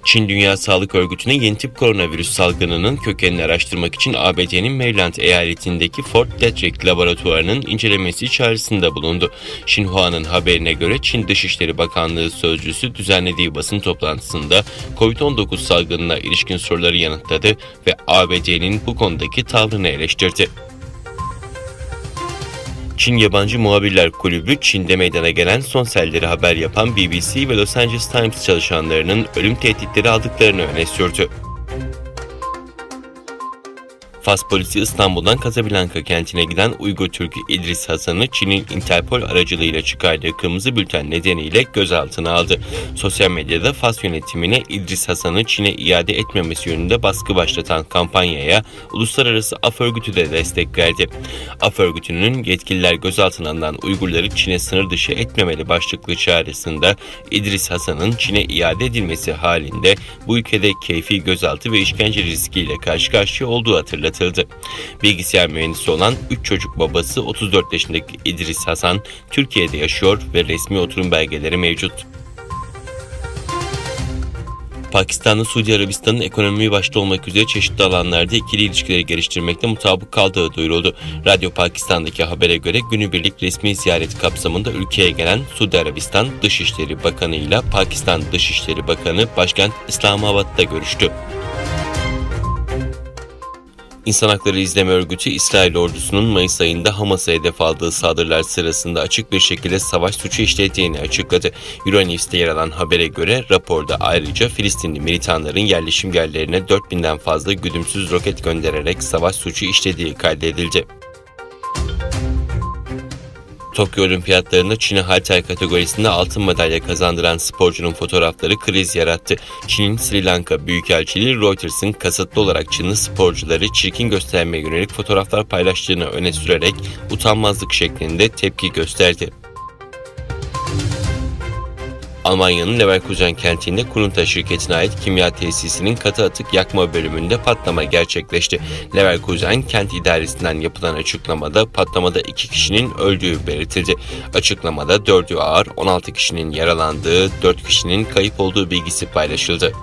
Çin Dünya Sağlık Örgütü'ne yeni tip koronavirüs salgınının kökenini araştırmak için ABD'nin Maryland eyaletindeki Fort Detrick laboratuvarının incelemesi çağrısında bulundu. Xinhua'nın haberine göre Çin Dışişleri Bakanlığı sözcüsü düzenlediği basın toplantısında COVID-19 salgınına ilişkin soruları yanıtladı ve ABD'nin bu konudaki tavrını eleştirdi. Çin Yabancı Muhabirler Kulübü, Çin'de meydana gelen son selleri haber yapan BBC ve Los Angeles Times çalışanlarının ölüm tehditleri aldıklarını öne sürdü. Fas polisi İstanbul'dan Casablanca kentine giden Uygur Türk'ü İdris Hasan'ı Çin'in Interpol aracılığıyla çıkardığı kırmızı bülten nedeniyle gözaltına aldı. Sosyal medyada Fas yönetimine İdris Hasan'ı Çin'e iade etmemesi yönünde baskı başlatan kampanyaya Uluslararası Af Örgütü de destek verdi. Af Örgütü'nün yetkililer gözaltına alınan Uygurları Çin'e sınır dışı etmemeli başlıklı çağrısında İdris Hasan'ın Çin'e iade edilmesi halinde bu ülkede keyfi gözaltı ve işkence riskiyle karşı karşıya olduğu hatırlatıldı. Bilgisayar mühendisi olan 3 çocuk babası 34 yaşındaki İdris Hasan Türkiye'de yaşıyor ve resmi oturum belgeleri mevcut. Pakistan'la Suudi Arabistan'ın ekonomi başta olmak üzere çeşitli alanlarda ikili ilişkileri geliştirmekte mutabık kaldığı duyuruldu. Radyo Pakistan'daki habere göre günübirlik resmi ziyaret kapsamında ülkeye gelen Suudi Arabistan Dışişleri Bakanı ile Pakistan Dışişleri Bakanı başkent İslamabad'da görüştü. İnsan Hakları İzleme Örgütü, İsrail ordusunun Mayıs ayında Hamas'a hedef aldığı saldırılar sırasında açık bir şekilde savaş suçu işlediğini açıkladı. Euronews'te yer alan habere göre raporda ayrıca Filistinli militanların yerleşim yerlerine 4000'den fazla güdümsüz roket göndererek savaş suçu işlediği kaydedildi. Tokyo Olimpiyatlarında Çin'e halter kategorisinde altın madalya kazandıran sporcunun fotoğrafları kriz yarattı. Çin'in Sri Lanka Büyükelçiliği Reuters'ın kasıtlı olarak Çinli sporcuları çirkin göstermeye yönelik fotoğraflar paylaştığını öne sürerek utanmazlık şeklinde tepki gösterdi. Almanya'nın Leverkusen kentinde Kurunta şirketine ait kimya tesisinin katı atık yakma bölümünde patlama gerçekleşti. Leverkusen kent idaresinden yapılan açıklamada patlamada 2 kişinin öldüğü belirtildi. Açıklamada 4'ü ağır, 16 kişinin yaralandığı, 4 kişinin kayıp olduğu bilgisi paylaşıldı.